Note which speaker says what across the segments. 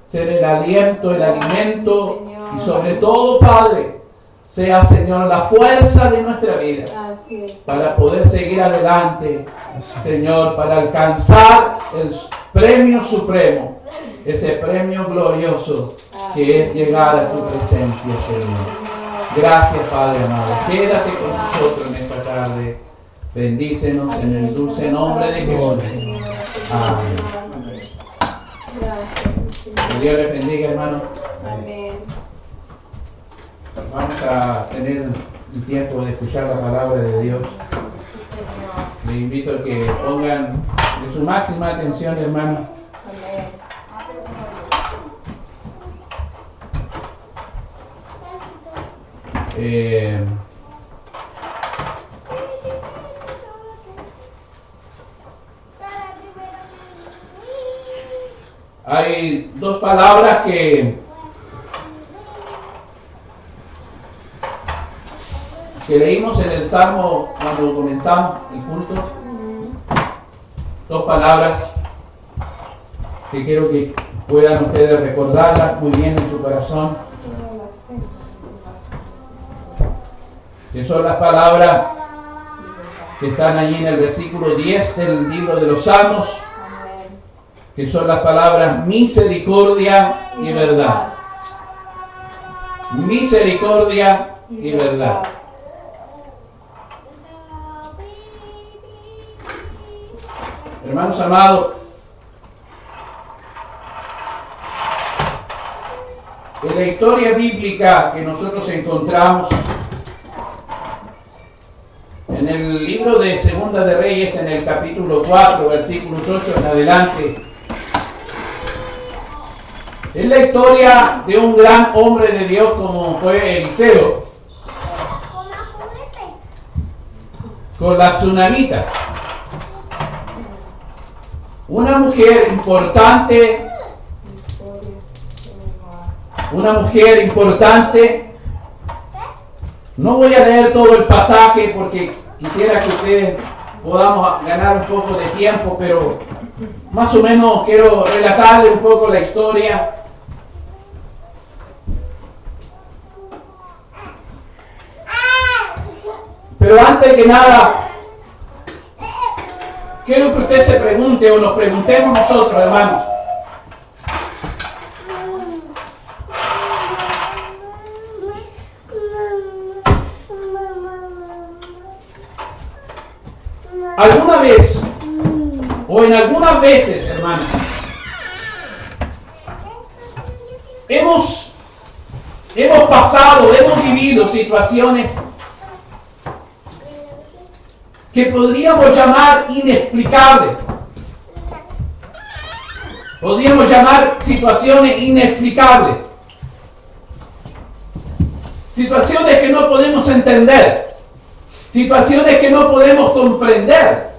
Speaker 1: ser el aliento, el alimento y sobre todo, Padre, sea, Señor, la fuerza de nuestra vida para poder seguir adelante, Señor, para alcanzar el premio supremo, ese premio glorioso que es llegar a tu presencia, Señor. Gracias, Padre amado. Quédate con nosotros en esta tarde. Bendícenos en el dulce nombre de Jesús. Amén. Que Dios les bendiga, hermano.
Speaker 2: Amén.
Speaker 1: Vamos a tener el tiempo de escuchar la palabra de Dios. Les invito a que pongan de su máxima atención, hermano.
Speaker 2: Amén.
Speaker 1: Hay dos palabras que leímos en el Salmo cuando comenzamos el culto. Dos palabras que quiero que puedan ustedes recordarlas muy bien en su corazón. Que son las palabras que están allí en el versículo 10 del libro de los Salmos, que son las palabras misericordia y verdad. Misericordia y verdad. Hermanos amados, en la historia bíblica que nosotros encontramos en el libro de Segunda de Reyes, en el capítulo 4, versículos 8 en adelante, es la historia de un gran hombre de Dios como fue Eliseo, con la tsunamita. Una mujer importante, No voy a leer todo el pasaje porque quisiera que ustedes podamos ganar un poco de tiempo, pero más o menos quiero relatarle un poco la historia. Pero antes que nada, quiero que usted se pregunte o nos preguntemos nosotros, hermanos. ¿Alguna vez, o en algunas veces, hermanos, hemos pasado, hemos vivido situaciones que podríamos llamar inexplicables? Podríamos llamar situaciones inexplicables. Situaciones que no podemos entender. Situaciones que no podemos comprender.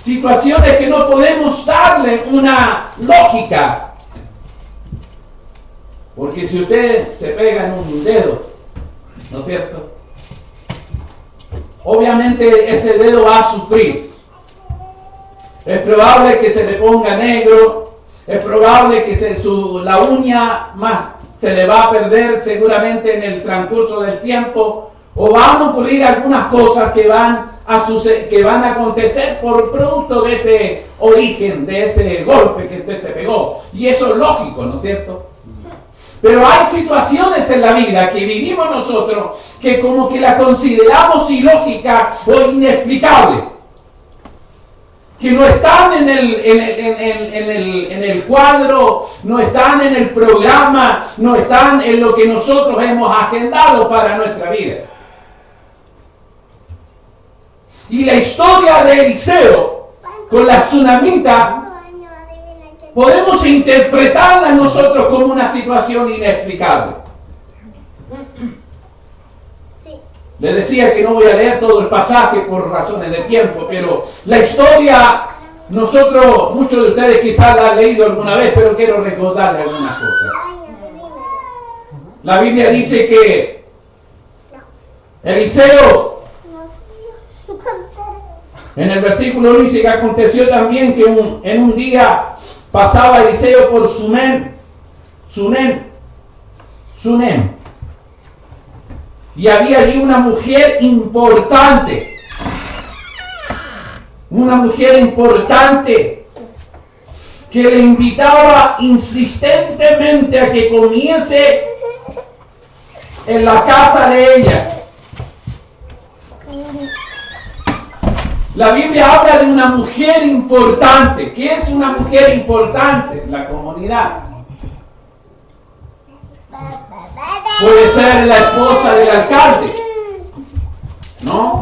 Speaker 1: Situaciones que no podemos darle una lógica. Porque si usted se pega en un dedo, ¿no es cierto?, obviamente ese dedo va a sufrir. Es probable que se le ponga negro. Es probable que la uña más se le va a perder seguramente en el transcurso del tiempo. O van a ocurrir algunas cosas que van a acontecer por producto de ese origen, de ese golpe que usted se pegó. Y eso es lógico, ¿no es cierto? Pero hay situaciones en la vida que vivimos nosotros que como que la consideramos ilógica o inexplicables. Que no están en el cuadro, no están en el programa, no están en lo que nosotros hemos agendado para nuestra vida. Y la historia de Eliseo con la tsunamita podemos interpretarla nosotros como una situación inexplicable. Les decía que no voy a leer todo el pasaje por razones de tiempo, pero la historia, muchos de ustedes quizás la han leído alguna vez, pero quiero recordarles algunas cosas. La Biblia dice que Eliseo, en el versículo dice que aconteció también que en un día pasaba Eliseo por Sunem, Sunem. Y había allí una mujer importante. Una mujer importante que le invitaba insistentemente a que comiese en la casa de ella. La Biblia habla de una mujer importante. ¿Qué es una mujer importante en la comunidad? Puede ser la esposa del alcalde, ¿no?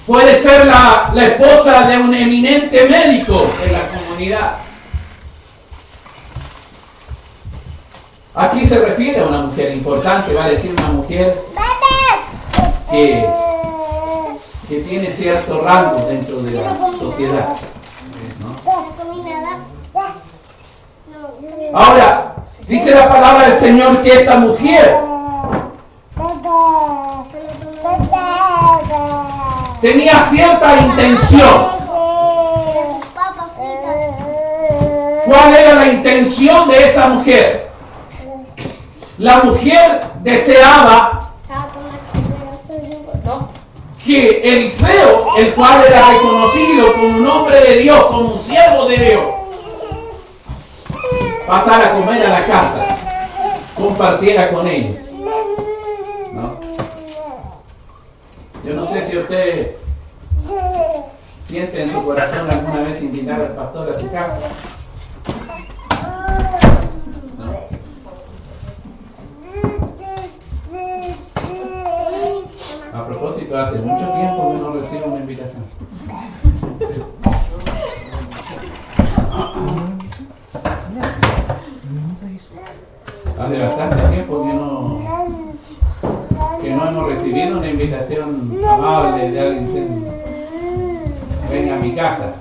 Speaker 1: Puede ser la esposa de un eminente médico en la comunidad. Aquí se refiere a una mujer importante, va a decir una mujer que tiene cierto rango dentro de la sociedad, ¿no? Ahora, dice la palabra del Señor que esta mujer tenía cierta intención. ¿Cuál era la intención de esa mujer? La mujer deseaba que Eliseo, el cual era reconocido como un hombre de Dios, como un siervo de Dios, pasara a comer a la casa, compartiera con ellos, ¿no? Yo no sé si usted siente en su corazón alguna vez invitar al pastor a su casa. ¿No? A propósito, hace mucho tiempo que no recibo una invitación. Hace bastante tiempo que no hemos recibido una invitación amable de alguien que venga a mi casa.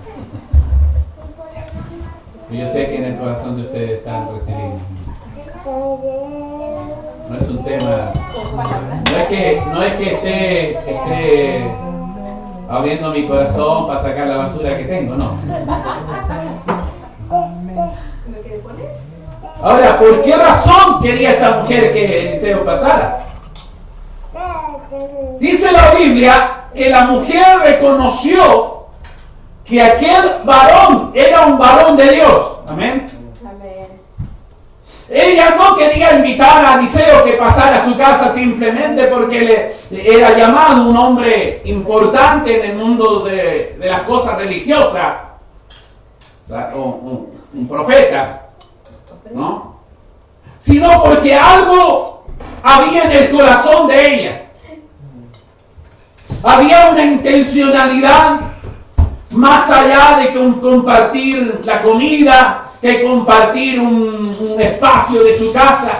Speaker 1: Y yo sé que en el corazón de ustedes están recibiendo. No es un tema, no es que esté abriendo mi corazón para sacar la basura que tengo, no. Ahora, ¿por qué razón quería esta mujer que Eliseo pasara? Dice la Biblia que la mujer reconoció que aquel varón era un varón de Dios. Amén. Ella no quería invitar a Eliseo que pasara a su casa simplemente porque le era llamado un hombre importante en el mundo de las cosas religiosas, o sea, un profeta, ¿no? Sino porque algo había en el corazón de ella. Había una intencionalidad más allá de compartir la comida, que compartir un espacio de su casa.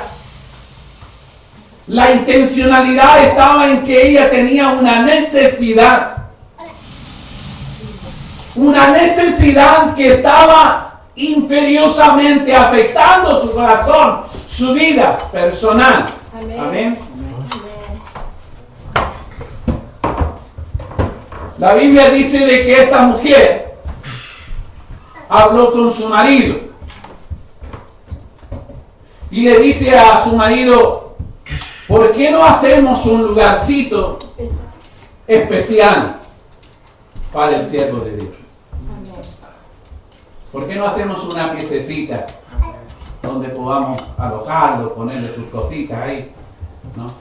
Speaker 1: La intencionalidad estaba en que ella tenía una necesidad que estaba imperiosamente afectando su corazón, su vida personal. Amén. Amén. La Biblia dice de que esta mujer habló con su marido y le dice a su marido: ¿por qué no hacemos un lugarcito especial para el siervo de Dios? ¿Por qué no hacemos una piececita donde podamos alojarlo, ponerle sus cositas ahí, ¿no?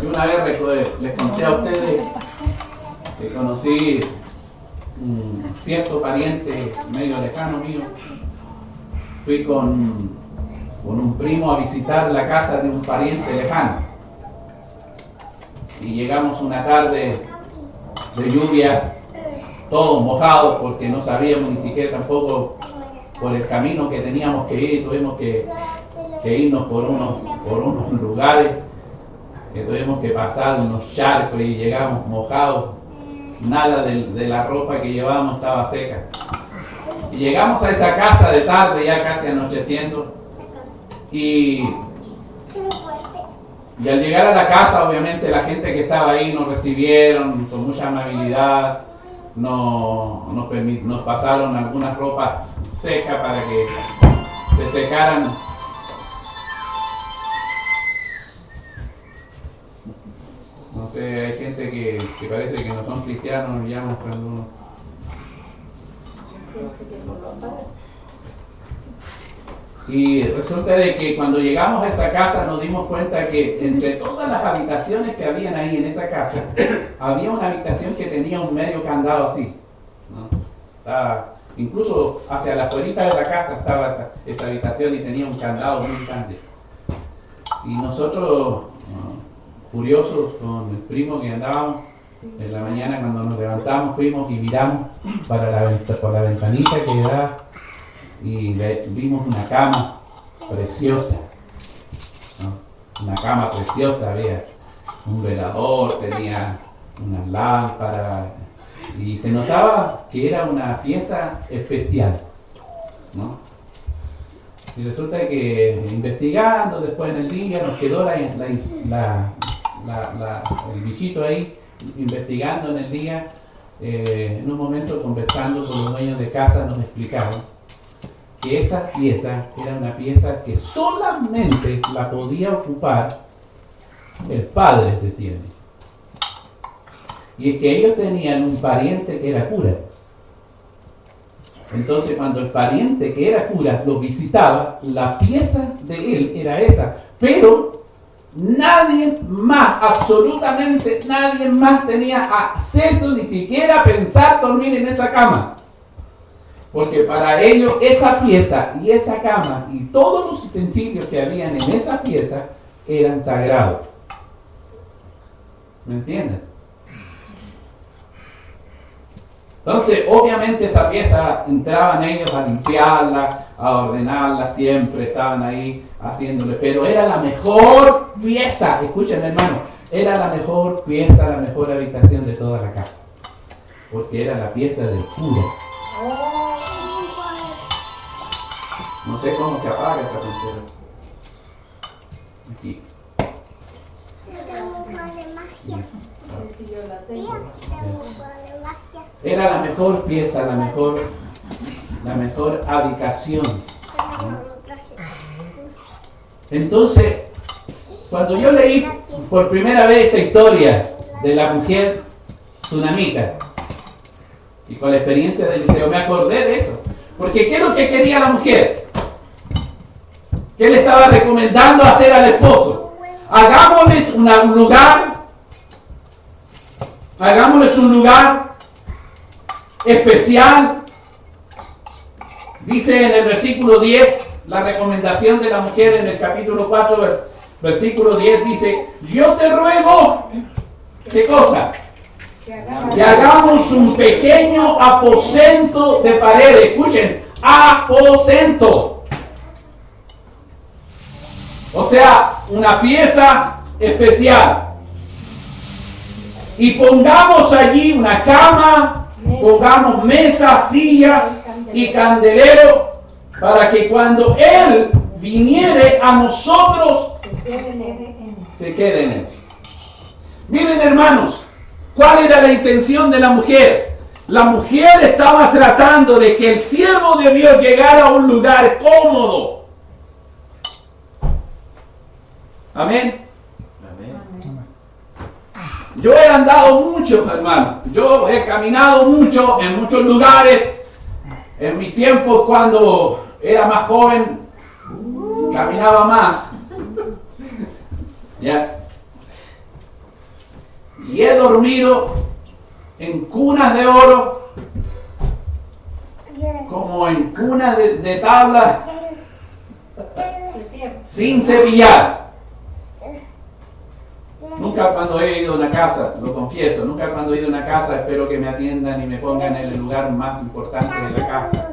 Speaker 1: Yo una vez les conté a ustedes que conocí un cierto pariente medio lejano mío. Fui con un primo a visitar la casa de un pariente lejano y llegamos una tarde de lluvia, todos mojados porque no sabíamos ni siquiera tampoco por el camino que teníamos que ir. Tuvimos que irnos por unos lugares, que tuvimos que pasar unos charcos y llegamos mojados. Nada de la ropa que llevábamos estaba seca. Y llegamos a esa casa de tarde, ya casi anocheciendo, y al llegar a la casa, obviamente la gente que estaba ahí nos recibieron con mucha amabilidad, nos pasaron algunas ropas seca para que se secaran. No sé, hay gente que parece que no son cristianos y llaman cuando uno... Y resulta de que cuando llegamos a esa casa nos dimos cuenta que entre todas las habitaciones que habían ahí en esa casa, había una habitación que tenía un medio candado así, ¿no? Incluso hacia la afuerita de la casa estaba esa habitación y tenía un candado muy grande. Y nosotros, curiosos con el primo que andábamos, en la mañana cuando nos levantamos fuimos y miramos por la ventanita que da y vimos una cama preciosa, ¿no? Una cama preciosa, había un velador, tenía una lámpara y se notaba que era una pieza especial, ¿no? Y resulta que investigando después en el día nos quedó el bichito ahí, investigando en el día, en un momento conversando con los dueños de casa nos explicaron que esa pieza era una pieza que solamente la podía ocupar el padre, decían. Y es que ellos tenían un pariente que era cura. Entonces cuando el pariente que era cura lo visitaba, la pieza de él era esa. Pero nadie más, absolutamente nadie más tenía acceso ni siquiera a pensar dormir en esa cama. Porque para ellos esa pieza y esa cama y todos los utensilios que habían en esa pieza eran sagrados. ¿Me entiendes? Entonces, obviamente esa pieza entraban ellos a limpiarla, a ordenarla, siempre estaban ahí haciéndole, pero era la mejor pieza, escuchen hermano, era la mejor pieza, la mejor habitación de toda la casa, porque era la pieza del cura. No sé cómo se apaga esta tontera. Aquí. Era la mejor pieza, la mejor habitación, ¿no? Entonces, cuando yo leí por primera vez esta historia de la mujer tsunamita y con la experiencia del liceo, me acordé de eso. Porque ¿qué es lo que quería la mujer? ¿Qué le estaba recomendando hacer al esposo? Hagámosles un lugar especial. Dice en el versículo 10, la recomendación de la mujer en el capítulo 4, versículo 10, dice: yo te ruego, ¿qué cosa? Que hagamos un pequeño aposento de pared. Escuchen, aposento. O sea, una pieza especial. Y pongamos allí una cama, pongamos mesa, silla y candelero, para que cuando Él viniere a nosotros, se quede en Él. Miren, hermanos, ¿cuál era la intención de la mujer? La mujer estaba tratando de que el siervo de Dios llegara a un lugar cómodo. Amén. Yo he andado mucho, hermano. Yo he caminado mucho en muchos lugares. En mis tiempos, cuando era más joven, caminaba más. ¿Ya? Y he dormido en cunas de oro, como en cunas de tabla, sin cepillar. Nunca cuando he ido a una casa, lo confieso, nunca cuando he ido a una casa espero que me atiendan y me pongan en el lugar más importante de la casa.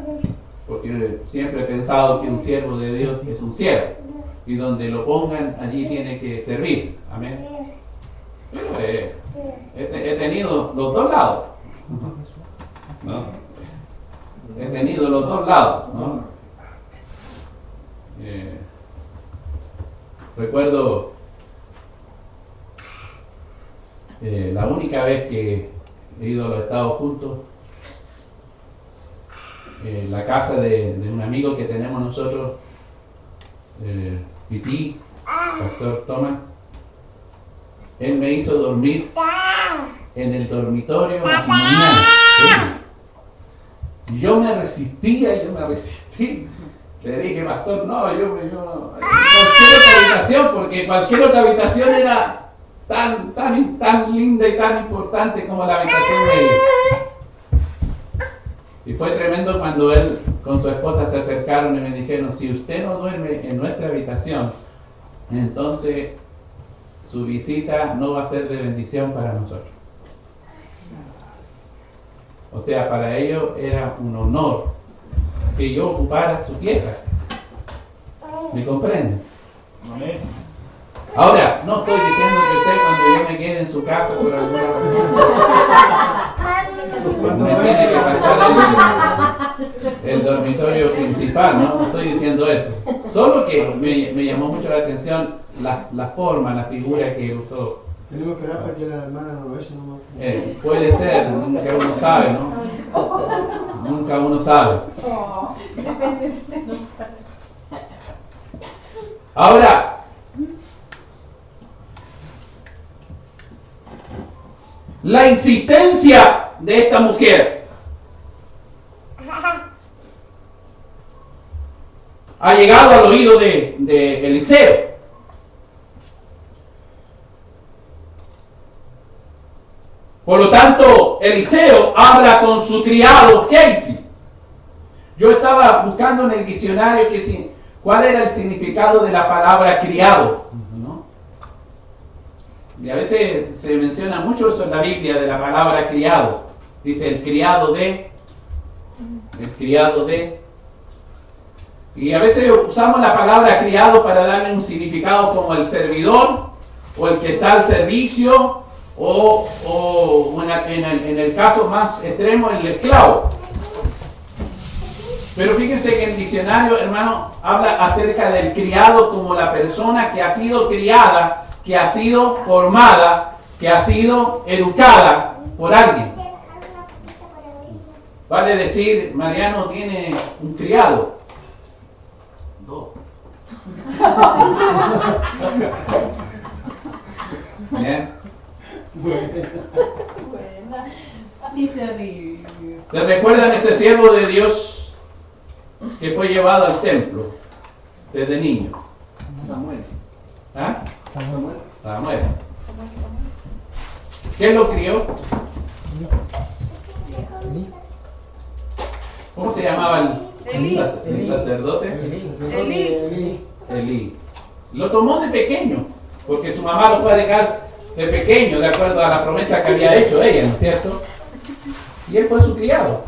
Speaker 1: Porque siempre he pensado que un siervo de Dios es un siervo. Y donde lo pongan, allí tiene que servir. Amén. Pero he tenido los dos lados, ¿no? He tenido los dos lados, ¿no? Recuerdo la única vez que he ido a los Estados juntos, la casa de un amigo que tenemos nosotros, Titi, Pastor Thomas. Él me hizo dormir en el dormitorio matrimonial. Yo me resistí. Le dije, pastor, no, cualquier otra habitación, porque cualquier otra habitación era tan linda y tan importante como la habitación de él. Y fue tremendo cuando él con su esposa se acercaron y me dijeron, si usted no duerme en nuestra habitación, entonces su visita no va a ser de bendición para nosotros. O sea, para ellos era un honor que yo ocupara su pieza. ¿Me comprenden?
Speaker 2: Amén.
Speaker 1: Ahora, no estoy diciendo que usted cuando yo me quede en su casa por alguna razón, me tiene que pasar el dormitorio principal, no estoy diciendo eso. Solo que me llamó mucho la atención la forma, la figura que él usó.
Speaker 3: Tenemos que orar para que la hermana no lo eche nomás.
Speaker 1: Puede ser, nunca uno sabe, ¿no? Nunca uno sabe. Ahora, la insistencia de esta mujer ha llegado al oído de Eliseo. Por lo tanto, Eliseo habla con su criado Gehazi. Yo estaba buscando en el diccionario cuál era el significado de la palabra criado, ¿no? Y a veces se menciona mucho eso en la Biblia de la palabra criado. Dice el criado de. Y a veces usamos la palabra criado para darle un significado como el servidor o el que está al servicio o en el caso más extremo el esclavo. Pero fíjense que el diccionario, hermano, habla acerca del criado como la persona que ha sido criada, que ha sido formada, que ha sido educada por alguien. Vale decir, Mariano tiene un criado.
Speaker 2: Dos.
Speaker 1: ¿Bien?
Speaker 4: Buena. Y se ríe.
Speaker 1: ¿Te recuerdan ese siervo de Dios que fue llevado al templo desde niño?
Speaker 2: Samuel.
Speaker 1: ¿Ah?
Speaker 2: Samuel.
Speaker 1: Samuel. ¿Quién lo crió? ¿Cómo se llamaba el sacerdote? Elí. Lo tomó de pequeño, porque su mamá lo fue a dejar de pequeño, de acuerdo a la promesa que había hecho ella, ¿no es cierto? Y él fue su criado.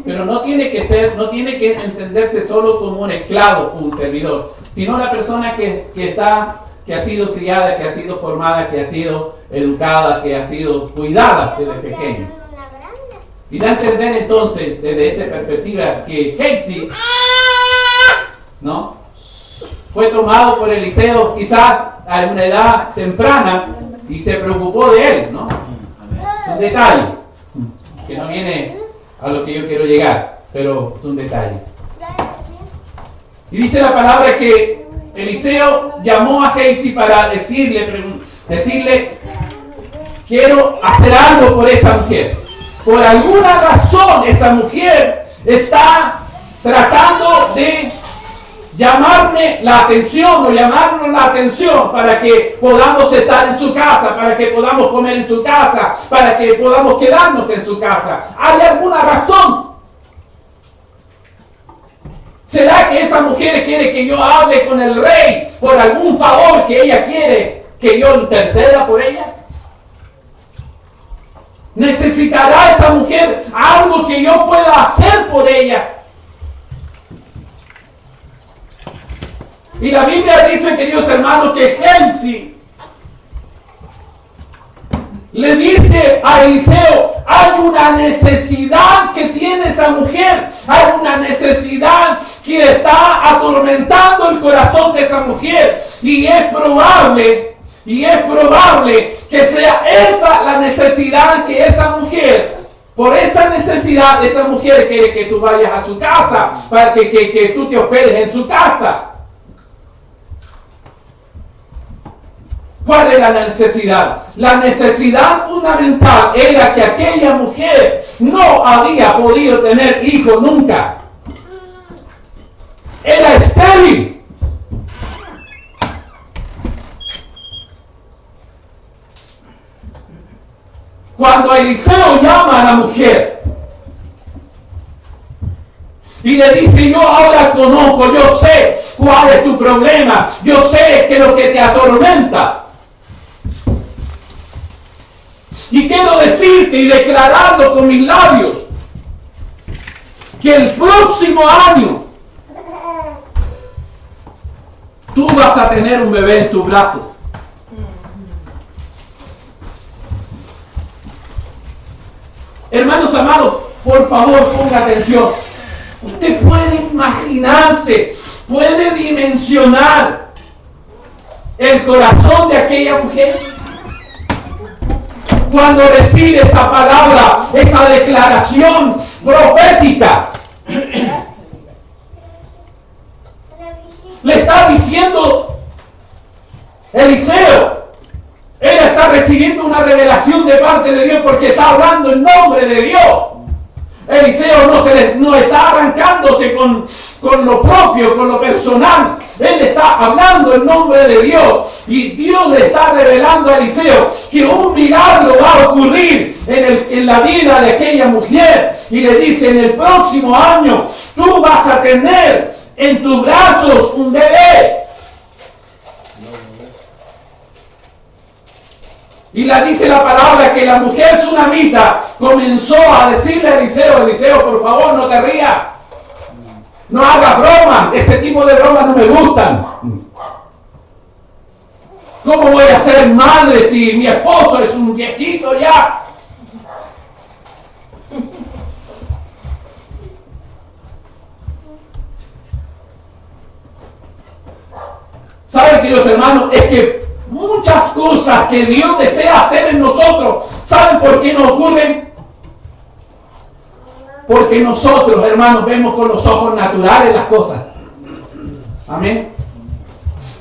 Speaker 1: Pero no tiene que entenderse solo como un esclavo, un servidor, sino la persona que ha sido criada, que ha sido formada, que ha sido educada, que ha sido cuidada desde pequeño. Y da a entender entonces, desde esa perspectiva, que Gehazi, ¿no?, fue tomado por Eliseo quizás a una edad temprana y se preocupó de él, ¿no? Es un detalle que no viene a lo que yo quiero llegar, pero es un detalle. Y dice la palabra que Eliseo llamó a Gehazi para decirle, quiero hacer algo por esa mujer. Por alguna razón esa mujer está tratando de llamarme la atención o llamarnos la atención para que podamos estar en su casa, para que podamos comer en su casa, para que podamos quedarnos en su casa. ¿Hay alguna razón? ¿Será que esa mujer quiere que yo hable con el rey por algún favor que ella quiere que yo interceda por ella? ¿Necesitará esa mujer algo que yo pueda hacer por ella? Y la Biblia dice, queridos hermanos, que Gehazi le dice a Eliseo, hay una necesidad que tiene esa mujer, hay una necesidad que está atormentando el corazón de esa mujer, y es probable que sea esa la necesidad que esa mujer Por esa necesidad, esa mujer quiere que tú vayas a su casa, para que tú te hospedes en su casa. ¿Cuál era la necesidad? La necesidad fundamental era que aquella mujer no había podido tener hijos nunca. Era estéril. Cuando Eliseo llama a la mujer y le dice, yo ahora conozco, yo sé cuál es tu problema, yo sé que lo que te atormenta. Y quiero decirte y declararlo con mis labios, que el próximo año tú vas a tener un bebé en tus brazos. Hermanos amados, por favor, ponga atención. Usted puede imaginarse, puede dimensionar el corazón de aquella mujer cuando recibe esa palabra, esa declaración profética. Le está diciendo Eliseo, él está recibiendo una revelación de parte de Dios porque está hablando en nombre de Dios. Eliseo no está arrancándose con lo propio, con lo personal. Él está hablando en nombre de Dios. Y Dios le está revelando a Eliseo que un milagro va a ocurrir en la vida de aquella mujer. Y le dice, en el próximo año tú vas a tener en tus brazos un bebé. Y la dice la palabra que la mujer sunamita comenzó a decirle a Eliseo, Eliseo, por favor, no te rías. No hagas broma. Ese tipo de bromas no me gustan. ¿Cómo voy a ser madre si mi esposo es un viejito ya? ¿Saben, queridos hermanos? Es que muchas cosas que Dios desea hacer en nosotros, ¿saben por qué no ocurren? Porque nosotros, hermanos, vemos con los ojos naturales las cosas. Amén.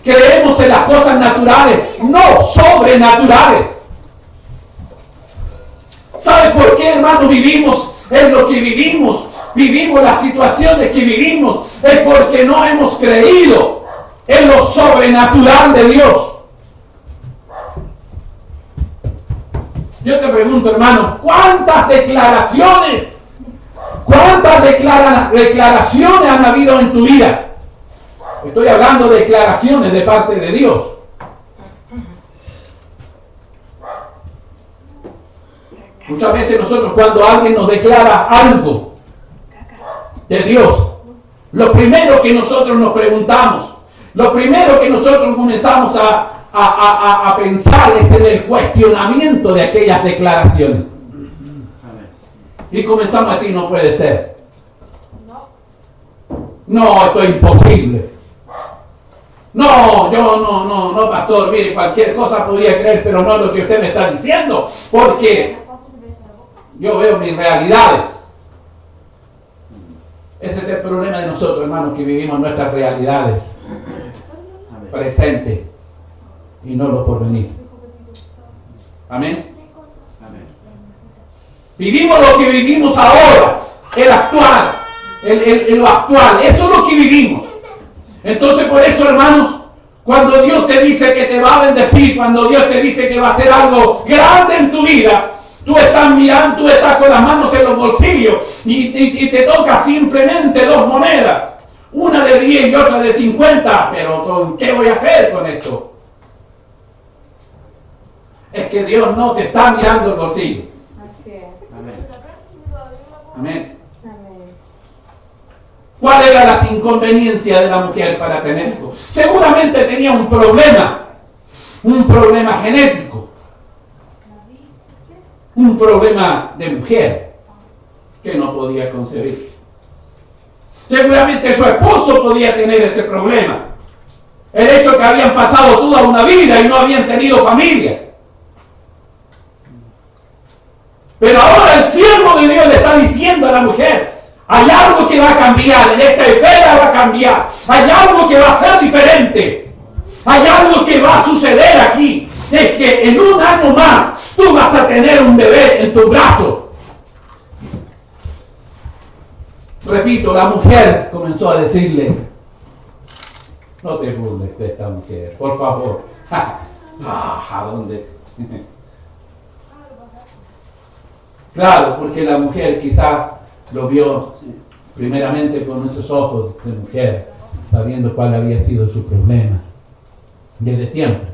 Speaker 1: Creemos en las cosas naturales, no sobrenaturales. ¿Saben por qué, hermanos, vivimos en lo que vivimos? Vivimos las situaciones que vivimos. Es porque no hemos creído en lo sobrenatural de Dios. Yo te pregunto, hermano, ¿cuántas declaraciones han habido en tu vida? Estoy hablando de declaraciones de parte de Dios. Muchas veces nosotros, cuando alguien nos declara algo de Dios, lo primero que nosotros nos preguntamos, lo primero que nosotros comenzamos a pensar es en el cuestionamiento de aquellas declaraciones. Y comenzamos a decir, no puede ser. No, esto es imposible. No, yo no, pastor, mire, cualquier cosa podría creer, pero no lo que usted me está diciendo, porque yo veo mis realidades. Ese es el problema de nosotros, hermanos, que vivimos nuestras realidades presentes y no lo por venir. Amén. Vivimos lo que vivimos ahora, el actual, lo actual, eso es lo que vivimos. Entonces, por eso, hermanos, cuando Dios te dice que te va a bendecir, cuando Dios te dice que va a hacer algo grande en tu vida, tú estás mirando, tú estás con las manos en los bolsillos y te toca simplemente 2 monedas, una de 10 y otra de 50, pero ¿con qué voy a hacer con esto? Es que Dios no te está mirando el bolsillo.
Speaker 4: Así es.
Speaker 1: Amén. ¿Cuál era las inconveniencias de la mujer para tener hijos? Seguramente tenía un problema genético, un problema de mujer que no podía concebir. Seguramente su esposo podía tener ese problema. El hecho que habían pasado toda una vida y no habían tenido familia. Pero ahora el siervo de Dios le está diciendo a la mujer, hay algo que va a cambiar, en esta esfera va a cambiar, hay algo que va a ser diferente, hay algo que va a suceder aquí, es que en un año más tú vas a tener un bebé en tu brazo. Repito, la mujer comenzó a decirle, no te burles de esta mujer, por favor. ¿A dónde? Claro, porque la mujer quizás lo vio primeramente con esos ojos de mujer, sabiendo cuál había sido su problema, desde siempre.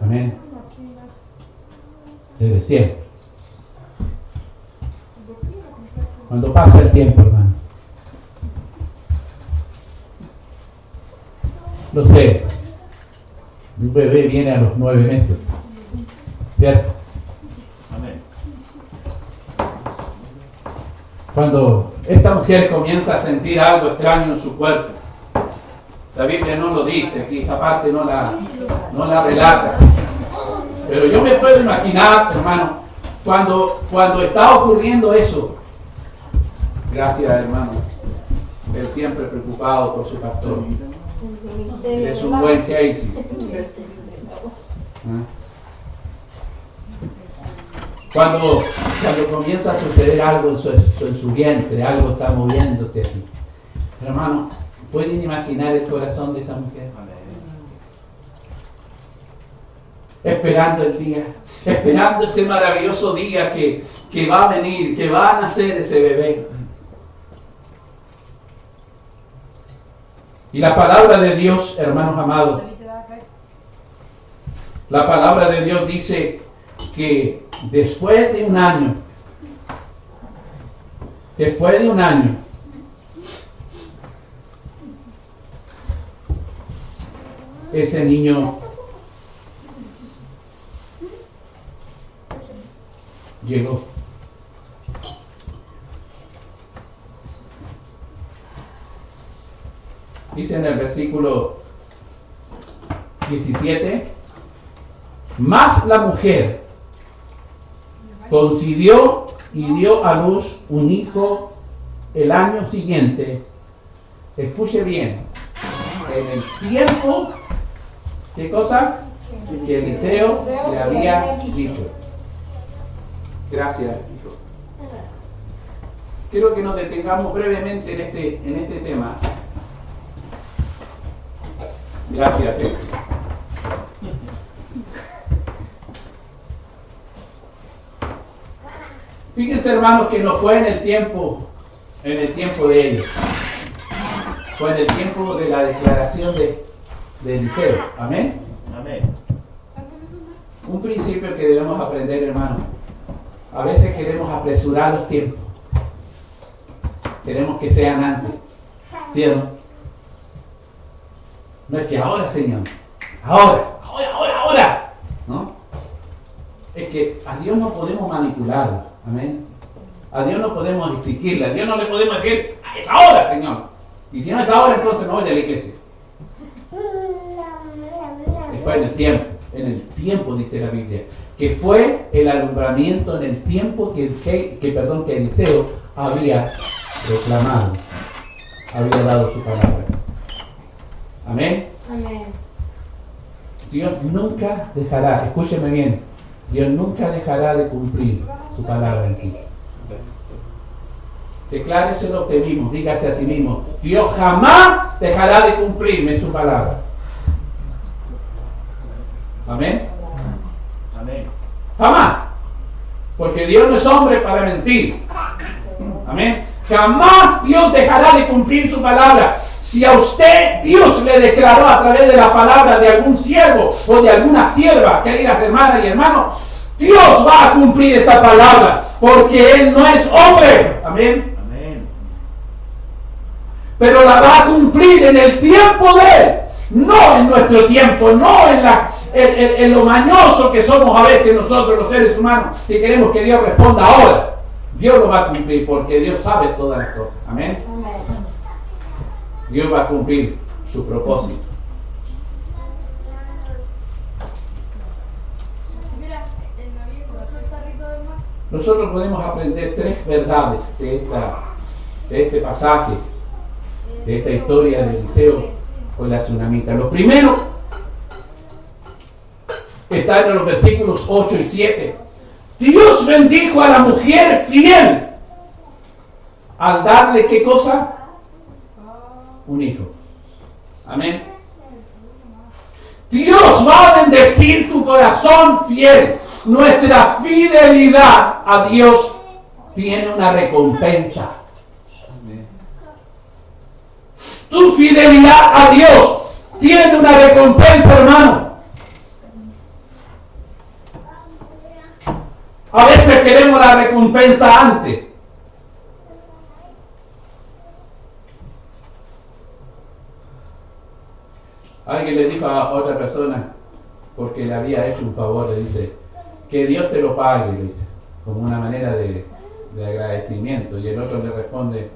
Speaker 1: Amén. Desde siempre. Cuando pasa el tiempo, hermano. Lo sé. Un bebé viene a los 9 meses. ¿Cierto?
Speaker 2: Amén.
Speaker 1: Cuando esta mujer comienza a sentir algo extraño en su cuerpo, la Biblia no lo dice, aquí esta parte no la relata. Pero yo me puedo imaginar, hermano, cuando está ocurriendo eso. Gracias, hermano. Él siempre preocupado por su pastor. Él es un buen Casey. Cuando comienza a suceder algo en su vientre, algo está moviéndose aquí. Hermano, ¿pueden imaginar el corazón de esa mujer? Esperando el día, esperando ese maravilloso día que va a venir, que va a nacer ese bebé. Y la palabra de Dios, hermanos amados, la palabra de Dios dice que después de un año, ese niño llegó. Dice en el versículo 17, mas la mujer concibió y dio a luz un hijo el año siguiente. Escuche bien, en el tiempo, ¿qué cosa? Que Eliseo le había dicho. Gracias, hijo. Quiero que nos detengamos brevemente en este tema. Gracias, Jesús. Fíjense, hermanos, que no fue en el tiempo de ellos. Fue en el tiempo de la declaración de Eliseo. Amén.
Speaker 2: Amén.
Speaker 1: Un principio que debemos aprender, hermanos. A veces queremos apresurar los tiempos. Queremos que sean antes. ¿Sí o no? No es que ahora, Señor. Ahora. ¿No? Es que a Dios no podemos manipularlo. Amén. A Dios no podemos exigirle. A Dios no le podemos decir, es ahora, Señor. Y si no es ahora, entonces no voy a la iglesia. Y fue en el tiempo, dice la Biblia, que fue el alumbramiento en el tiempo que Eliseo había proclamado, había dado su palabra. Amén.
Speaker 4: Amén.
Speaker 1: Dios nunca dejará, escúcheme bien, Dios nunca dejará de cumplir su palabra en ti. Decláreselo a usted mismo, dígase a sí mismo, Dios jamás dejará de cumplirme su palabra. Amén.
Speaker 2: Amén.
Speaker 1: Jamás. Porque Dios no es hombre para mentir. Amén. Jamás Dios dejará de cumplir su palabra. Si a usted Dios le declaró a través de la palabra de algún siervo o de alguna sierva, queridas hermanas y hermanos, Dios va a cumplir esa palabra, porque Él no es hombre. Amén.
Speaker 2: Amén.
Speaker 1: Pero la va a cumplir en el tiempo de Él, no en nuestro tiempo, no en lo mañoso que somos a veces nosotros los seres humanos, que queremos que Dios responda ahora. Dios lo va a cumplir porque Dios sabe todas las cosas. Amén.
Speaker 4: Amén.
Speaker 1: Dios va a cumplir su propósito.
Speaker 5: Mira, el navío con el tarrito del mar.
Speaker 1: nosotros podemos aprender 3 verdades de este pasaje, de esta historia de Eliseo con la tsunamita. Lo primero está en los versículos 8 y 7. Dios bendijo a la mujer fiel al darle, ¿qué cosa? Un hijo. Amén. Dios va a bendecir tu corazón fiel. Nuestra fidelidad a Dios tiene una recompensa. Tu fidelidad a Dios tiene una recompensa, hermano. A veces queremos la recompensa antes. Alguien le dijo a otra persona, porque le había hecho un favor, le dice, que Dios te lo pague, le dice, como una manera de agradecimiento. Y el otro le responde,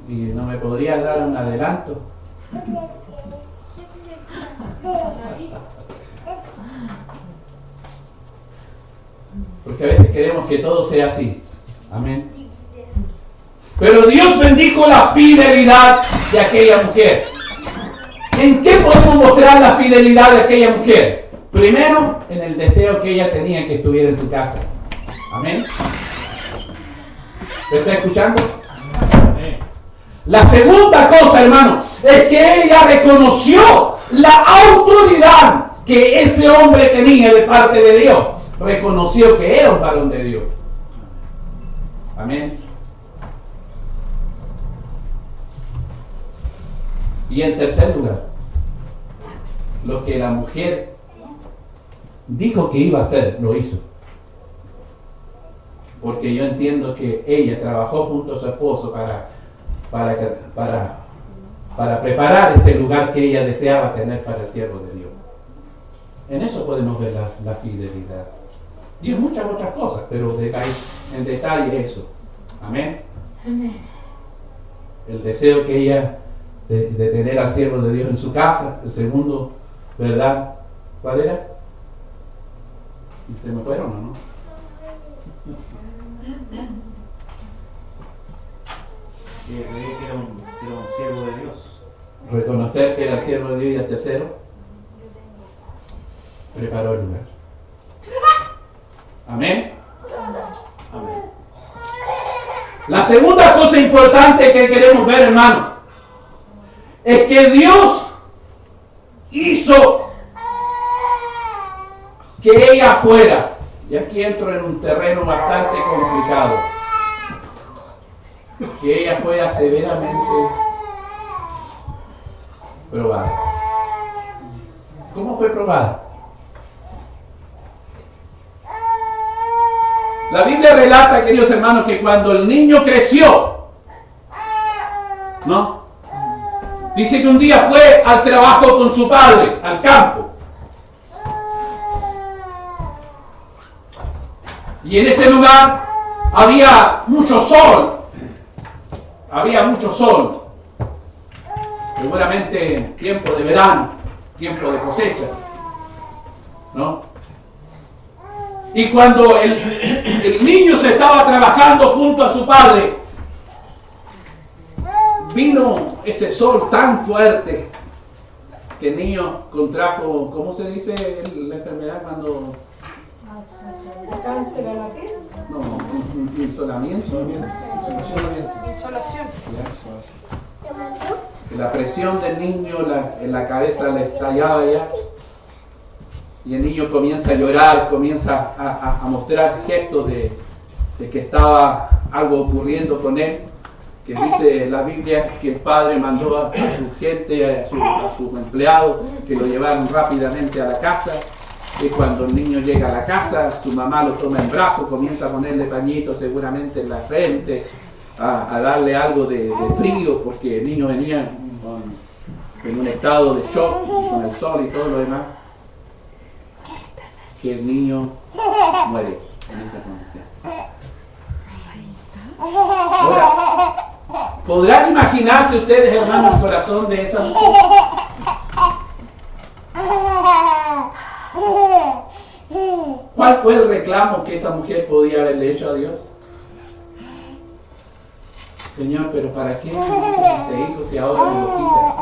Speaker 1: ¿y no me podría dar un adelanto? Porque a veces queremos que todo sea así. Amén. Pero Dios bendijo la fidelidad de aquella mujer. ¿En qué podemos mostrar la fidelidad de aquella mujer? Primero, en el deseo que ella tenía que estuviera en su casa. Amén. ¿Me está escuchando?
Speaker 2: Amén.
Speaker 1: La segunda cosa, hermano, es que ella reconoció la autoridad que ese hombre tenía de parte de Dios. Reconoció que era un varón de Dios. Amén. Y en tercer lugar, lo que la mujer dijo que iba a hacer, lo hizo. Porque yo entiendo que ella trabajó junto a su esposo para preparar ese lugar que ella deseaba tener para el siervo de Dios. En eso podemos ver la fidelidad. Y en muchas otras cosas, pero en detalle eso. Amén.
Speaker 4: Amén.
Speaker 1: El deseo que ella de tener al siervo de Dios en su casa. El segundo, ¿verdad? ¿Cuál era? ¿Se me fueron o no?
Speaker 2: Que era un siervo de Dios.
Speaker 1: Reconocer que era el siervo de Dios. Y el tercero, preparó el lugar. Amén.
Speaker 2: Amén.
Speaker 1: La segunda cosa importante que queremos ver, hermano, es que Dios hizo que ella fuera, y aquí entro en un terreno bastante complicado, que ella fuera severamente probada. ¿Cómo fue probada? La Biblia relata, queridos hermanos, que cuando el niño creció, ¿no? Dice que un día fue al trabajo con su padre, al campo. Y en ese lugar había mucho sol. Había mucho sol. Seguramente tiempo de verano, tiempo de cosecha, ¿no? Y cuando el niño se estaba trabajando junto a su padre, vino ese sol tan fuerte que el niño contrajo, ¿cómo se dice la enfermedad cuando?
Speaker 4: ¿Cáncer a la piel?
Speaker 1: No, un insolamiento.
Speaker 4: Insolación.
Speaker 1: La presión del niño en la cabeza le estallaba ya. Y el niño comienza a llorar, comienza a mostrar gestos de que estaba algo ocurriendo con él. Que dice la Biblia que el padre mandó a su gente, a sus empleados, que lo llevaran rápidamente a la casa. Y cuando el niño llega a la casa, su mamá lo toma en brazos, comienza a ponerle pañitos seguramente en la frente, a darle algo de frío, porque el niño venía en un estado de shock, con el sol y todo lo demás. Que el niño muere en esa condición. Ahora, ¿podrán imaginarse ustedes, hermanos, el corazón de esa mujer? ¿Cuál fue el reclamo que esa mujer podía haberle hecho a Dios? Señor, pero ¿para qué este hijo si ahora me lo quitas?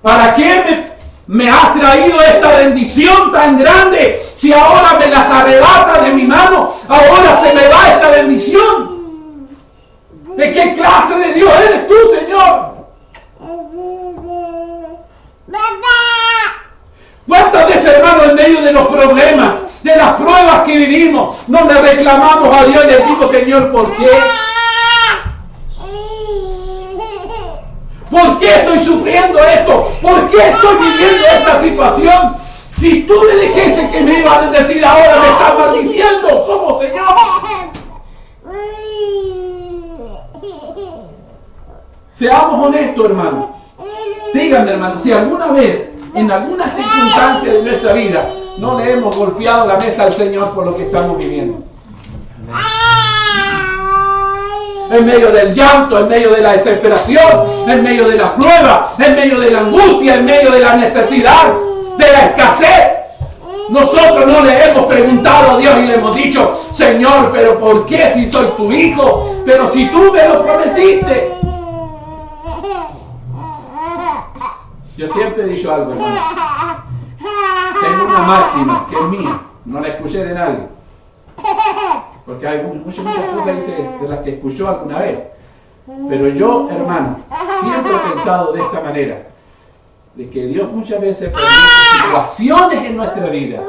Speaker 1: ¿Para qué me has traído esta bendición tan grande si ahora me las arrebata de mi mano? Ahora se me va esta bendición. ¿De qué clase de Dios eres tú, Señor? ¿Cuántas veces, hermano, en medio de los problemas, de las pruebas que vivimos, no le reclamamos a Dios y le decimos, Señor, ¿por qué? ¿Por qué estoy sufriendo esto? ¿Por qué estoy viviendo esta situación? Si tú me dijiste que me ibas a decir ahora, me estás maldiciendo. ¿Cómo, Señor? Seamos honestos, hermano. Díganme, hermano, si alguna vez, en alguna circunstancia de nuestra vida, no le hemos golpeado la mesa al Señor por lo que estamos viviendo. En medio del llanto, en medio de la desesperación, en medio de la prueba, en medio de la angustia, en medio de la necesidad, de la escasez. Nosotros no le hemos preguntado a Dios y le hemos dicho, Señor, pero ¿por qué si soy tu hijo? Pero si tú me lo prometiste. Yo siempre he dicho algo, hermano. Tengo una máxima que es mía, no la escuché de nadie. Porque hay muchas cosas de las que escuchó alguna vez. Pero yo, hermano, siempre he pensado de esta manera, de que Dios muchas veces permite situaciones en nuestra vida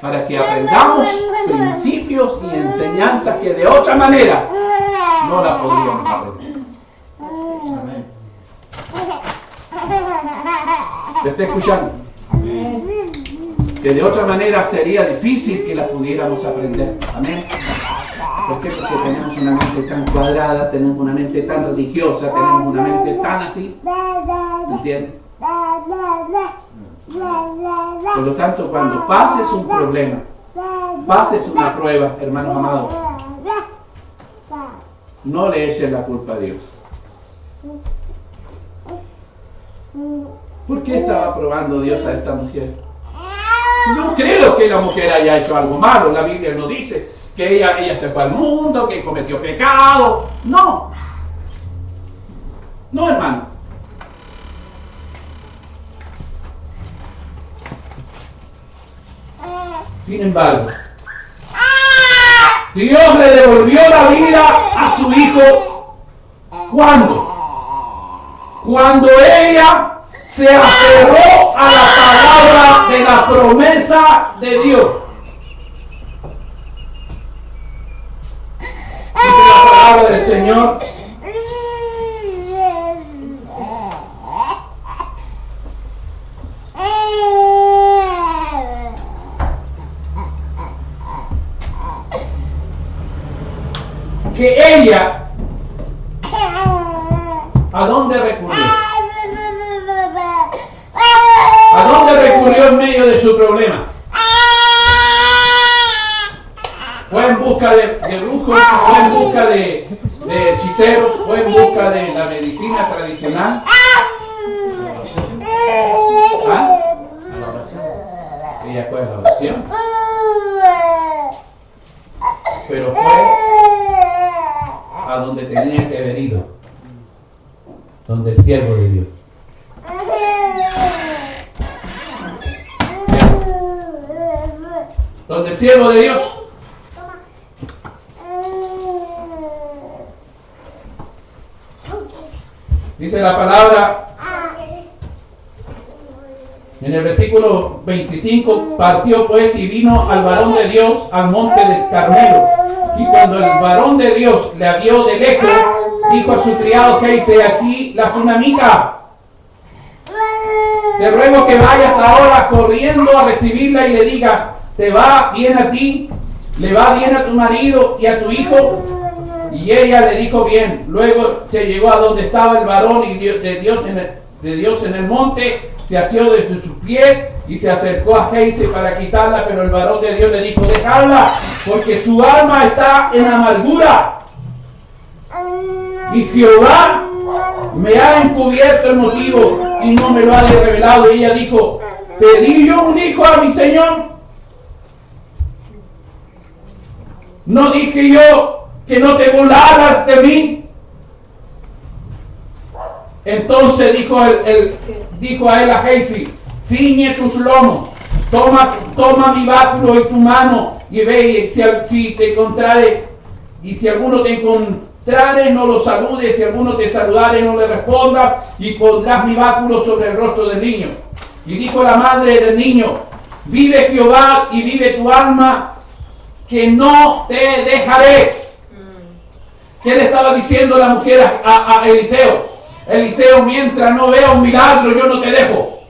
Speaker 1: para que aprendamos principios y enseñanzas que de otra manera no la podríamos aprender.
Speaker 2: Amén.
Speaker 1: ¿Me está escuchando? Que de otra manera sería difícil que la pudiéramos aprender. Amén. ¿Por qué? Porque tenemos una mente tan cuadrada, tenemos una mente tan religiosa, tenemos una mente tan así. ¿Entiendes? Por lo tanto, cuando pases un problema, pases una prueba, hermanos amados, no le eches la culpa a Dios. ¿Por qué estaba probando Dios a esta mujer? No creo que la mujer haya hecho algo malo. La Biblia no dice que ella se fue al mundo, que cometió pecado. No. No, hermano. Sin embargo, Dios le devolvió la vida a su hijo. ¿Cuándo? Cuando ella se aferró a la palabra de la promesa de Dios. Dice la palabra del Señor. Que ella, ¿a dónde recurrió? ¿A dónde recurrió en medio de su problema? Fue en busca de brujos, fue en busca de hechiceros, fue en busca de la medicina tradicional. ¿Ah? Ella fue a la oración. Pero fue a donde tenía que haber ido, donde el siervo de Dios. Donde el siervo de Dios. Dice la palabra en el versículo 25, partió pues y vino al varón de Dios al monte del Carmelo. Y cuando el varón de Dios la vio de lejos, dijo a su criado Gehazi, aquí la tsunamita. Te ruego que vayas ahora corriendo a recibirla y le digas, ¿te va bien a ti? ¿Le va bien a tu marido y a tu hijo? Y ella le dijo bien. Luego se llegó a donde estaba el varón y de Dios en el monte, se asió de sus pies y se acercó a Gehazi para quitarla, pero el varón de Dios le dijo, dejadla, porque su alma está en amargura. Y Jehová me ha encubierto el motivo y no me lo ha revelado. Y ella dijo, ¿Pedí yo un hijo a mi Señor? ¿No dije yo que no te burlaras de mí? Entonces dijo a él a Gehazi: ciñe tus lomos, toma mi báculo y tu mano, y ve si te encontrare, y si alguno te encontrare, no lo saludes, si alguno te saludare, no le responda, y pondrás mi báculo sobre el rostro del niño. Y dijo la madre del niño: vive Jehová y vive tu alma, que no te dejaré. ¿Qué le estaba diciendo la mujer a Eliseo? Eliseo: mientras no vea un milagro, yo no te dejo.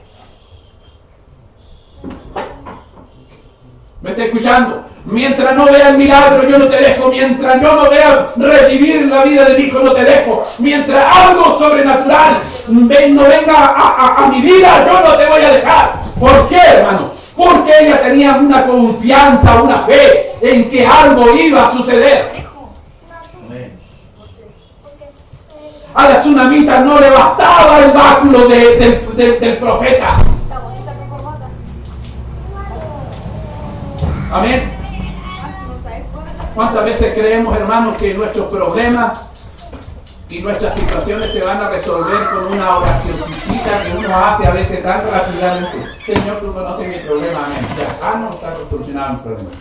Speaker 1: ¿Me está escuchando? Mientras no vea el milagro, yo no te dejo. Mientras yo no vea revivir la vida de mi hijo, no te dejo. Mientras algo sobrenatural no venga a mi vida, yo no te voy a dejar. ¿Por qué, hermano? Porque ella tenía una confianza, una fe en que algo iba a suceder. A la tsunamita no le bastaba el báculo del profeta. Amén. ¿Cuántas veces creemos, hermanos, que nuestros problemas y nuestras situaciones se van a resolver con una oracióncita que uno hace a veces tan rápidamente? Señor, tú conoces mi problema, amén. Ya, no está solucionado mi problema.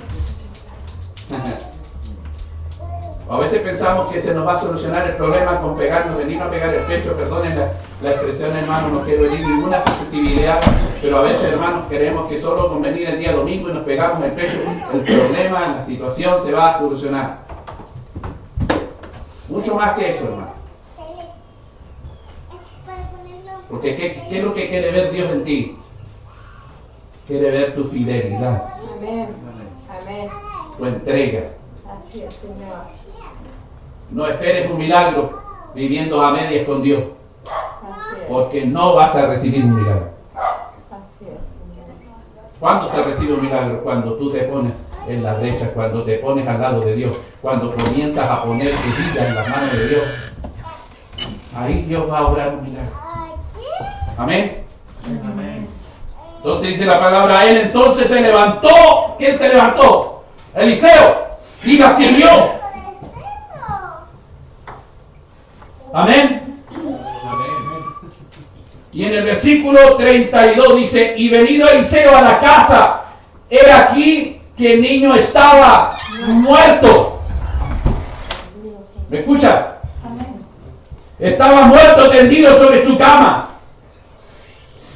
Speaker 1: A veces pensamos que se nos va a solucionar el problema con pegarnos, venir a pegar el pecho. Perdonen la expresión, hermano, no quiero herir ninguna susceptibilidad, pero a veces, hermanos, creemos que solo con venir el día domingo y nos pegamos el pecho, el problema, la situación se va a solucionar. Mucho más que eso, hermano. Porque ¿qué es lo que quiere ver Dios en ti? Quiere ver tu fidelidad.
Speaker 4: Amén. Amén.
Speaker 1: Tu entrega.
Speaker 4: Así es, Señor.
Speaker 1: No esperes un milagro viviendo a medias con Dios,
Speaker 4: Así es.
Speaker 1: porque no vas a recibir un milagro.
Speaker 4: Así es, Señor.
Speaker 1: ¿Cuándo se recibe un milagro? Cuando tú te pones en la brecha, cuando te pones al lado de Dios, cuando comienzas a poner tu vida en las manos de Dios. Ahí Dios va a obrar un milagro. Amén.
Speaker 2: Amén.
Speaker 1: Entonces dice la palabra: él entonces se levantó. ¿Quién se levantó? Eliseo. Y la siguió. Amén.
Speaker 2: Amén.
Speaker 1: Y en el versículo 32 dice: y venido Eliseo a la casa, he aquí que el niño estaba muerto. ¿Me escucha? Estaba muerto, tendido sobre su cama.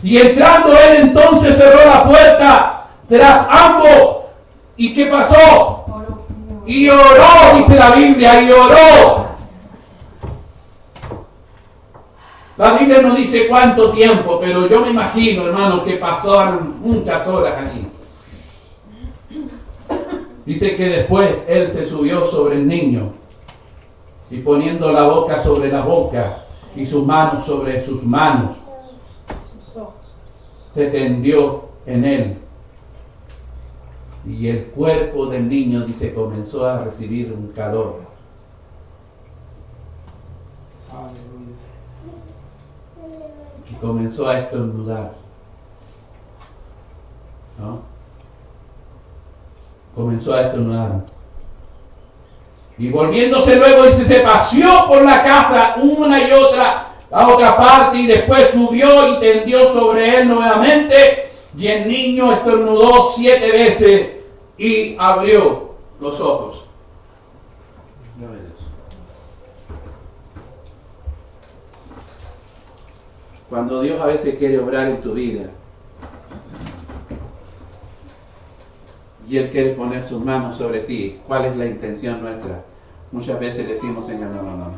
Speaker 1: Y entrando él entonces cerró la puerta tras ambos. ¿Y qué pasó? Y oró, dice la Biblia, y oró. La Biblia no dice cuánto tiempo, pero yo me imagino, hermanos, que pasaron muchas horas allí. Dice que después él se subió sobre el niño y poniendo la boca sobre la boca y sus manos sobre sus manos, se tendió en él. Y el cuerpo del niño, dice, comenzó a recibir un calor. Y comenzó a estornudar. ¿No? Comenzó a estornudar. Y volviéndose luego, dice, se paseó por la casa una y otra, a otra parte, y después subió y tendió sobre él nuevamente. Y el niño estornudó 7 veces y abrió los ojos. Cuando Dios a veces quiere obrar en tu vida y Él quiere poner sus manos sobre ti, ¿cuál es la intención nuestra? Muchas veces decimos: Señor, no.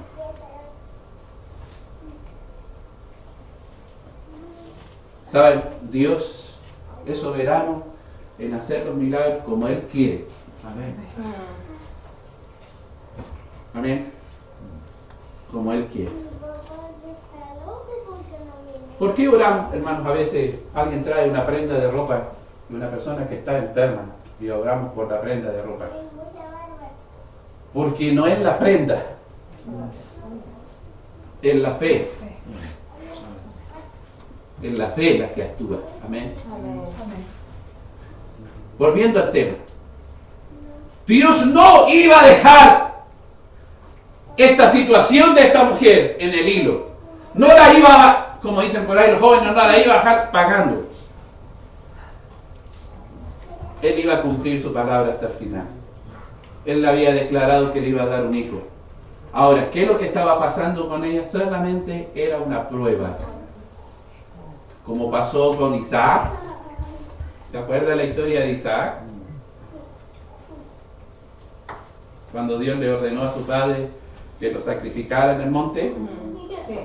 Speaker 1: ¿Saben? Dios es soberano en hacer los milagros como Él quiere.
Speaker 2: Amén.
Speaker 1: Amén. Como Él quiere. ¿Por qué oramos, hermanos? A veces alguien trae una prenda de ropa de una persona que está enferma y oramos por la prenda de ropa. Porque no es la prenda, es la fe. Es la fe la que actúa. Amén.
Speaker 4: Amén.
Speaker 1: Volviendo al tema. Dios no iba a dejar esta situación de esta mujer en el hilo. No la iba, como dicen por ahí los jóvenes, no la iba a dejar pagando. Él iba a cumplir su palabra hasta el final. Él le había declarado que le iba a dar un hijo. Ahora, ¿qué es lo que estaba pasando con ella? Solamente era una prueba. Como pasó con Isaac. ¿Se acuerda la historia de Isaac? Cuando Dios le ordenó a su padre que lo sacrificara en el monte.
Speaker 4: Sí.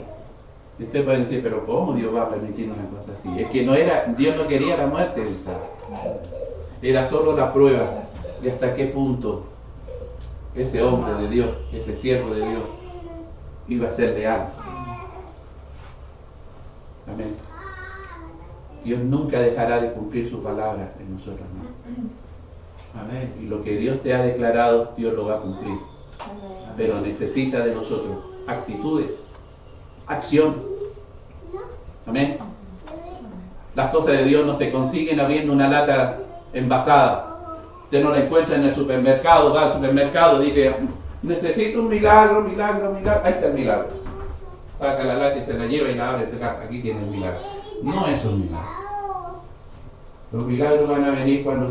Speaker 1: Y usted puede decir, pero ¿cómo Dios va a permitir una cosa así? Es que no era, Dios no quería la muerte de Isaac. Era solo la prueba de hasta qué punto ese hombre de Dios, ese siervo de Dios, iba a ser leal. Amén. Dios nunca dejará de cumplir su palabra en nosotros, ¿no?
Speaker 2: Amén.
Speaker 1: Y lo que Dios te ha declarado, Dios lo va a cumplir.
Speaker 4: Amén.
Speaker 1: Pero necesita de nosotros actitudes, acción. Amén. Las cosas de Dios no se consiguen abriendo una lata envasada. Usted no la encuentra en el supermercado, va al supermercado, dice, necesito un milagro, milagro, milagro. Ahí está el milagro. Saca la lata y se la lleva y la abre y se casa. Aquí tiene el milagro. No es un milagro. Los milagros van a venir cuando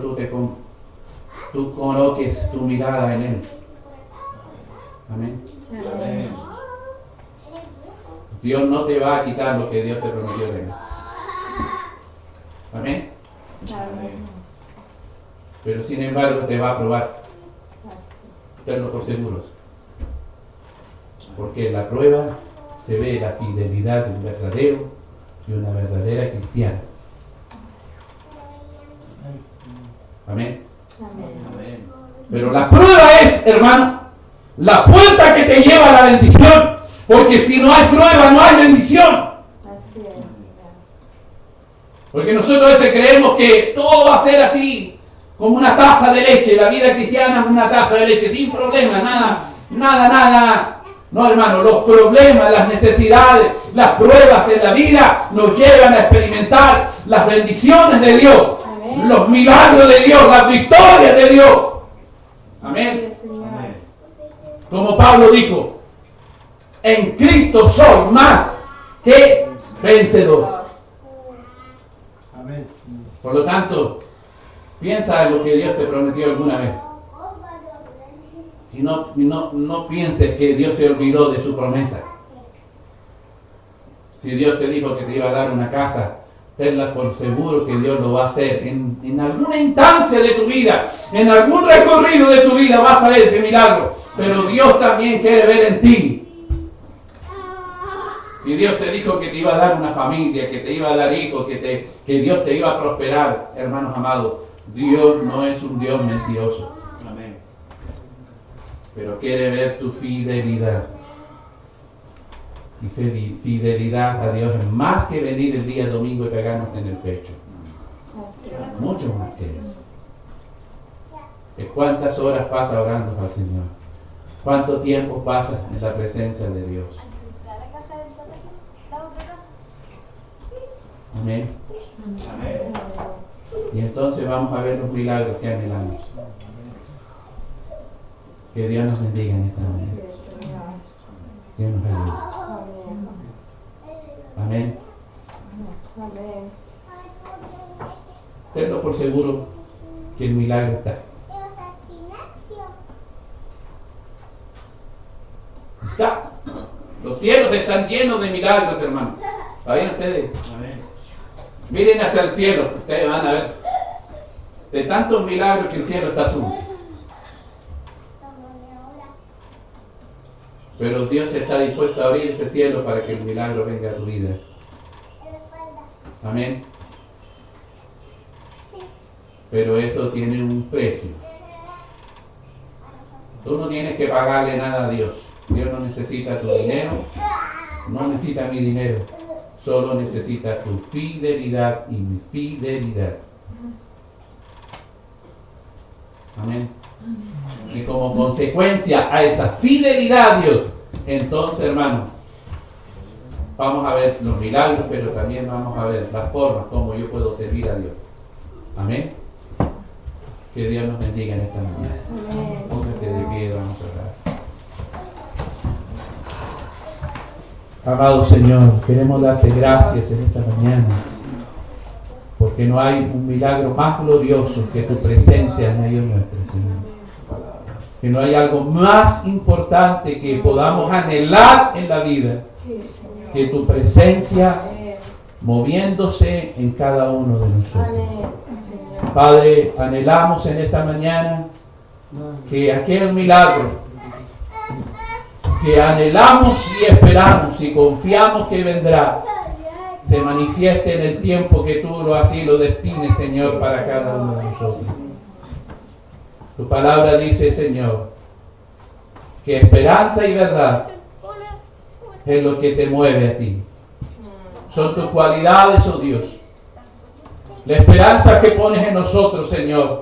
Speaker 1: tú coloques tu mirada en Él. Amén.
Speaker 2: Amén.
Speaker 1: Dios no te va a quitar lo que Dios te prometió de Él. Amén.
Speaker 4: Amén.
Speaker 1: Pero sin embargo te va a probar. Tenlo por seguros. Porque en la prueba se ve la fidelidad de un verdadero y una verdadera cristiana. Amén.
Speaker 4: Amén.
Speaker 2: Amén.
Speaker 1: Pero la prueba es, hermano, la puerta que te lleva a la bendición. Porque si no hay prueba, no hay bendición.
Speaker 4: Así es.
Speaker 1: Porque nosotros a veces creemos que todo va a ser así, como una taza de leche. La vida cristiana es una taza de leche, sin problema, nada. No, hermano, los problemas, las necesidades, las pruebas en la vida nos llevan a experimentar las bendiciones de Dios,
Speaker 4: Amén.
Speaker 1: los milagros de Dios, las victorias de Dios. Amén.
Speaker 4: Sí, Señor.
Speaker 2: Amén.
Speaker 1: Como Pablo dijo, en Cristo soy más que vencedor.
Speaker 3: Amén.
Speaker 1: Por lo tanto, piensa en lo que Dios te prometió alguna vez. Y no pienses que Dios se olvidó de su promesa. Si Dios te dijo que te iba a dar una casa, tenla por seguro que Dios lo va a hacer. En alguna instancia de tu vida, en algún recorrido de tu vida vas a ver ese milagro. Pero Dios también quiere ver en ti. Si Dios te dijo que te iba a dar una familia, que te iba a dar hijos, que Dios te iba a prosperar, hermanos amados, Dios no es un Dios mentiroso.
Speaker 2: Amén.
Speaker 1: Pero quiere ver tu fidelidad. Y fidelidad a Dios es más que venir el día domingo y pegarnos en el pecho.
Speaker 4: Así es.
Speaker 1: Mucho más que eso. Es cuántas horas pasa orando al Señor. Cuánto tiempo pasa en la presencia de Dios. Amén.
Speaker 2: Amén.
Speaker 1: Y entonces vamos a ver los milagros que anhelamos. Que Dios nos bendiga en esta
Speaker 4: Así
Speaker 1: mañana.
Speaker 4: es, Señor.
Speaker 1: Dios nos ayude.
Speaker 4: Amén.
Speaker 1: Amén.
Speaker 4: Amén.
Speaker 1: Tenlo por seguro que el milagro está. Está. Los cielos están llenos de milagros, hermano. ¿Vayan ustedes?
Speaker 2: Amén.
Speaker 1: Miren hacia el cielo. Ustedes van a ver. De tantos milagros que el cielo está azul. Pero Dios está dispuesto a abrir ese cielo para que el milagro venga a tu vida. Amén. Pero eso tiene un precio. Tú no tienes que pagarle nada a Dios. Dios no necesita tu dinero, no necesita mi dinero. Solo necesita tu fidelidad y mi fidelidad. Amén. Y como consecuencia a esa fidelidad, Dios, entonces, hermano, Vamos a ver los milagros, pero también vamos a ver las formas como yo puedo servir a Dios. Amén. Que Dios nos bendiga en esta mañana.
Speaker 4: Amén.
Speaker 1: Pónganse de pie, vamos a orar. Amado Señor, queremos darte gracias en esta mañana, porque no hay un milagro más glorioso que tu presencia en medio nuestro, Señor. Que no hay algo más importante que podamos anhelar en la vida
Speaker 4: Sí, Señor.
Speaker 1: que tu presencia
Speaker 4: Amén.
Speaker 1: moviéndose en cada uno de nosotros.
Speaker 4: Amén. Sí, Señor.
Speaker 1: Padre, anhelamos en esta mañana que aquel milagro que anhelamos y esperamos y confiamos que vendrá, se manifieste en el tiempo que tú así lo destines, Señor, para cada uno de nosotros. Tu palabra dice, Señor, que esperanza y verdad es lo que te mueve a ti. Son tus cualidades, oh Dios. La esperanza que pones en nosotros, Señor,